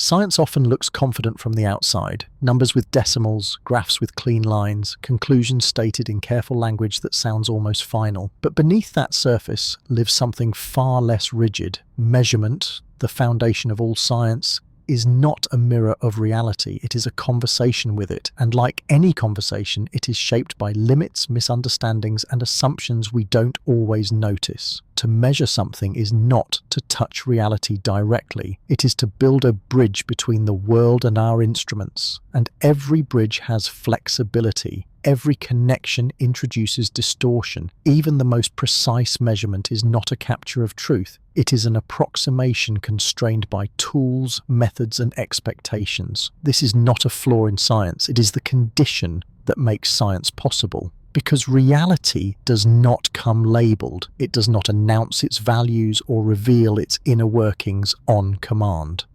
Science often looks confident from the outside, numbers with decimals, graphs with clean lines, conclusions stated in careful language that sounds almost final. But beneath that surface lives something far less rigid. Measurement, the foundation of all science, is not a mirror of reality, it is a conversation with it, and like any conversation, it is shaped by limits, misunderstandings, and assumptions we don't always notice. To measure something is not to touch reality directly, it is to build a bridge between the world and our instruments, and every bridge has flexibility. Every connection introduces distortion. Even the most precise measurement is not a capture of truth. It is an approximation constrained by tools, methods, and expectations. This is not a flaw in science. It is the condition that makes science possible. Because reality does not come labeled. It does not announce its values or reveal its inner workings on command.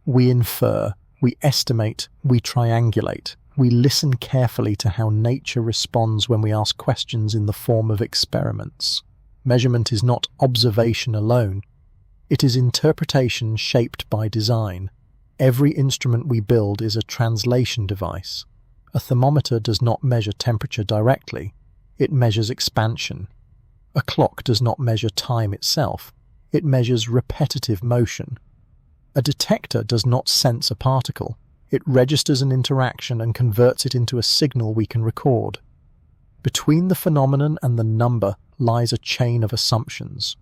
We infer, we estimate, we triangulate. We listen carefully to how nature responds when we ask questions in the form of experiments. Measurement is not observation alone. It is interpretation shaped by design. Every instrument we build is a translation device. A thermometer does not measure temperature directly. It measures expansion. A clock does not measure time itself. It measures repetitive motion. A detector does not sense a particle. It registers an interaction and converts it into a signal we can record. Between the phenomenon and the number lies a chain of assumptions,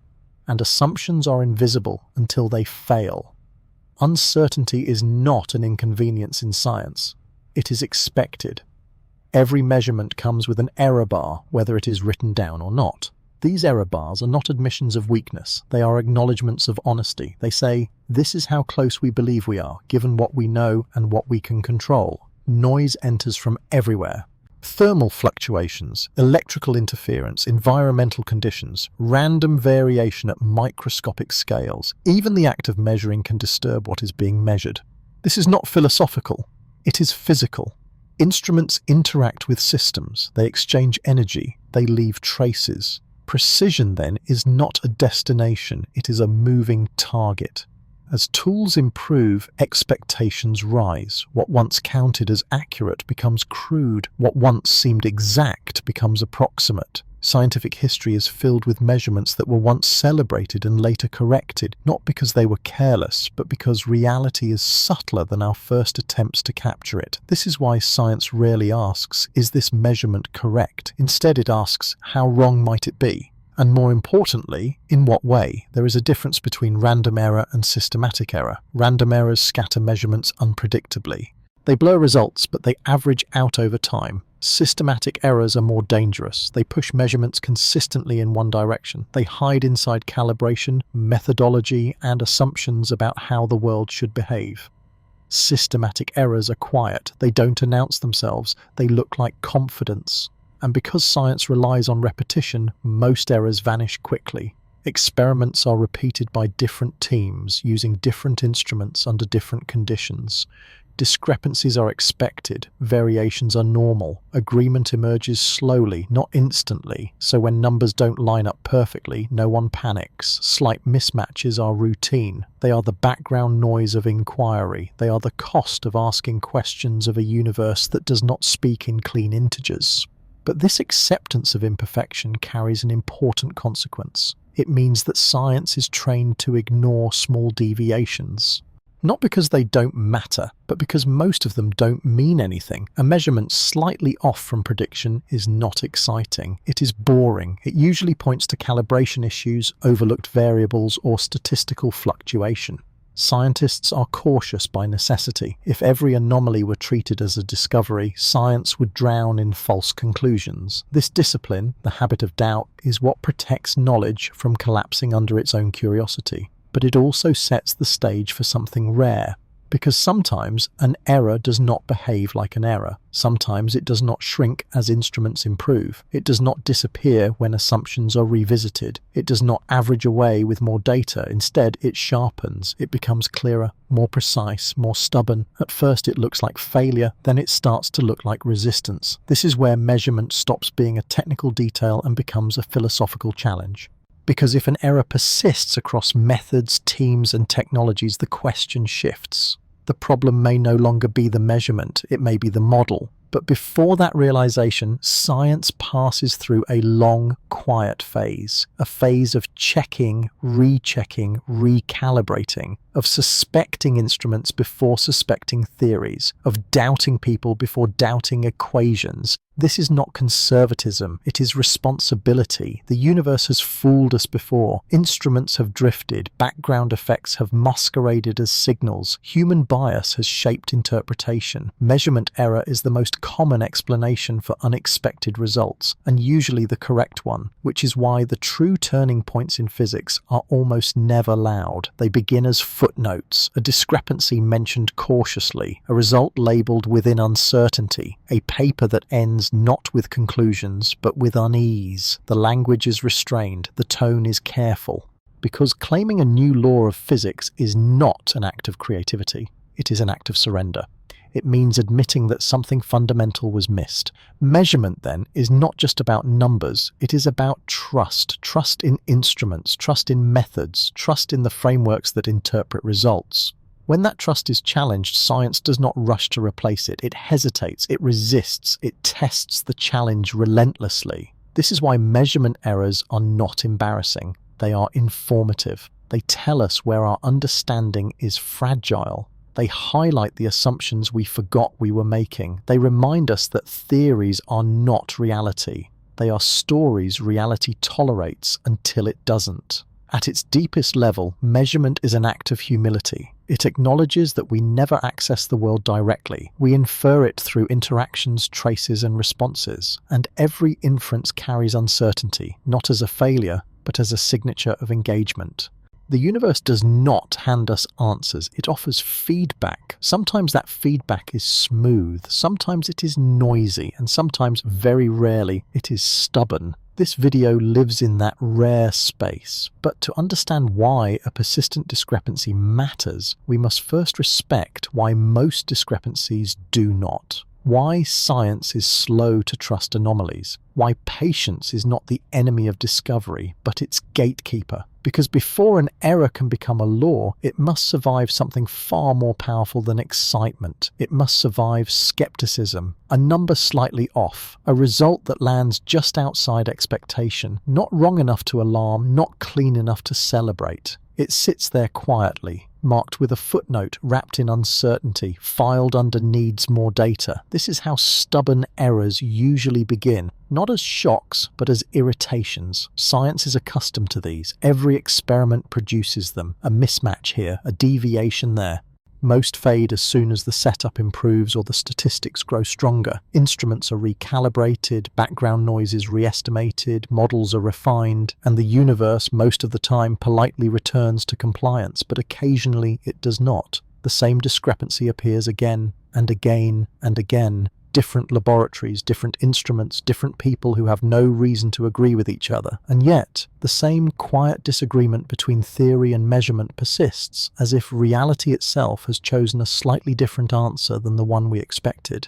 and assumptions are invisible until they fail. Uncertainty is not an inconvenience in science. It is expected. Every measurement comes with an error bar, whether it is written down or not. These error bars are not admissions of weakness, they are acknowledgements of honesty. They say, this is how close we believe we are, given what we know and what we can control. Noise enters from everywhere. Thermal fluctuations, electrical interference, environmental conditions, random variation at microscopic scales. Even the act of measuring can disturb what is being measured. This is not philosophical, it is physical. Instruments interact with systems, they exchange energy, they leave traces. Precision, then, is not a destination, it is a moving target. As tools improve, expectations rise. What once counted as accurate becomes crude. What once seemed exact becomes approximate. Scientific history is filled with measurements that were once celebrated and later corrected, not because they were careless, but because reality is subtler than our first attempts to capture it. This is why science rarely asks, is this measurement correct? Instead, it asks, how wrong might it be? And more importantly, in what way? There is a difference between random error and systematic error. Random errors scatter measurements unpredictably. They blur results, but they average out over time. Systematic errors are more dangerous. They push measurements consistently in one direction. They hide inside calibration, methodology, and assumptions about how the world should behave. Systematic errors are quiet. They don't announce themselves. They look like confidence. And because science relies on repetition, most errors vanish quickly. Experiments are repeated by different teams, using different instruments under different conditions. Discrepancies are expected, variations are normal, agreement emerges slowly, not instantly, so when numbers don't line up perfectly, no one panics. Slight mismatches are routine. They are the background noise of inquiry. They are the cost of asking questions of a universe that does not speak in clean integers. But this acceptance of imperfection carries an important consequence. It means that science is trained to ignore small deviations. Not because they don't matter, but because most of them don't mean anything. A measurement slightly off from prediction is not exciting. It is boring. It usually points to calibration issues, overlooked variables, or statistical fluctuation. Scientists are cautious by necessity. If every anomaly were treated as a discovery, science would drown in false conclusions. This discipline, the habit of doubt, is what protects knowledge from collapsing under its own curiosity. But it also sets the stage for something rare, because sometimes an error does not behave like an error. Sometimes it does not shrink as instruments improve. It does not disappear when assumptions are revisited. It does not average away with more data. Instead, it sharpens. It becomes clearer, more precise, more stubborn. At first it looks like failure, then it starts to look like resistance. This is where measurement stops being a technical detail and becomes a philosophical challenge. Because if an error persists across methods, teams, and technologies, the question shifts. The problem may no longer be the measurement, it may be the model. But before that realization, science passes through a long, quiet phase, a phase of checking, rechecking, recalibrating, of suspecting instruments before suspecting theories, of doubting people before doubting equations. This is not conservatism, it is responsibility. The universe has fooled us before. Instruments have drifted, background effects have masqueraded as signals, human bias has shaped interpretation. Measurement error is the most common explanation for unexpected results, and usually the correct one, which is why the true turning points in physics are almost never loud. They begin as footnotes, a discrepancy mentioned cautiously, a result labelled within uncertainty, a paper that ends not with conclusions but with unease. The language is restrained, the tone is careful. Because claiming a new law of physics is not an act of creativity, it is an act of surrender. It means admitting that something fundamental was missed. Measurement, then, is not just about numbers, it is about trust. Trust in instruments, trust in methods, trust in the frameworks that interpret results. When that trust is challenged, science does not rush to replace it. It hesitates, it resists, it tests the challenge relentlessly. This is why measurement errors are not embarrassing. They are informative. They tell us where our understanding is fragile. They highlight the assumptions we forgot we were making. They remind us that theories are not reality. They are stories reality tolerates until it doesn't. At its deepest level, measurement is an act of humility. It acknowledges that we never access the world directly. We infer it through interactions, traces, and responses. And every inference carries uncertainty, not as a failure, but as a signature of engagement. The universe does not hand us answers, it offers feedback. Sometimes that feedback is smooth, sometimes it is noisy, and sometimes, very rarely, it is stubborn. This video lives in that rare space. But to understand why a persistent discrepancy matters, we must first respect why most discrepancies do not. Why science is slow to trust anomalies. Why patience is not the enemy of discovery, but its gatekeeper. Because before an error can become a law, it must survive something far more powerful than excitement. It must survive skepticism, a number slightly off, a result that lands just outside expectation, not wrong enough to alarm, not clean enough to celebrate. It sits there quietly, marked with a footnote wrapped in uncertainty, filed under needs more data. This is how stubborn errors usually begin, not as shocks, but as irritations. Science is accustomed to these. Every experiment produces them. A mismatch here, a deviation there. Most fade as soon as the setup improves or the statistics grow stronger. Instruments are recalibrated, background noise is re-estimated, models are refined, and the universe most of the time politely returns to compliance, but occasionally it does not. The same discrepancy appears again and again and again. Different laboratories, different instruments, different people who have no reason to agree with each other. And yet, the same quiet disagreement between theory and measurement persists, as if reality itself has chosen a slightly different answer than the one we expected.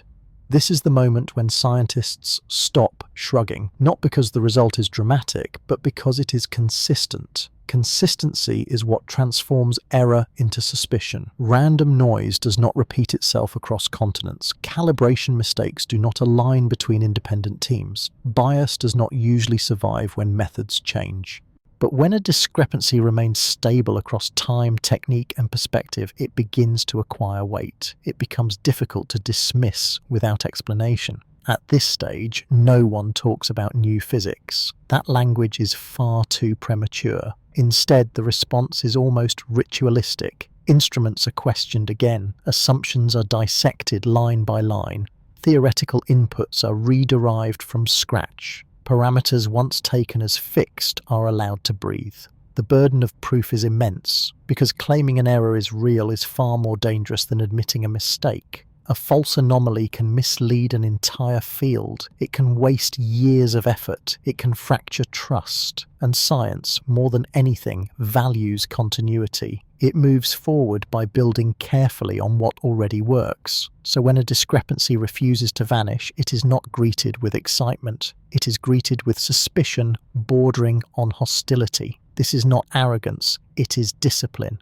This is the moment when scientists stop shrugging, not because the result is dramatic, but because it is consistent. Consistency is what transforms error into suspicion. Random noise does not repeat itself across continents. Calibration mistakes do not align between independent teams. Bias does not usually survive when methods change. But when a discrepancy remains stable across time, technique, and perspective, it begins to acquire weight. It becomes difficult to dismiss without explanation. At this stage, no one talks about new physics. That language is far too premature. Instead, the response is almost ritualistic. Instruments are questioned again. Assumptions are dissected line by line. Theoretical inputs are re-derived from scratch. Parameters once taken as fixed are allowed to breathe. The burden of proof is immense, because claiming an error is real is far more dangerous than admitting a mistake. A false anomaly can mislead an entire field. It can waste years of effort. It can fracture trust. And science, more than anything, values continuity. It moves forward by building carefully on what already works. So when a discrepancy refuses to vanish, it is not greeted with excitement. It is greeted with suspicion bordering on hostility. This is not arrogance, it is discipline.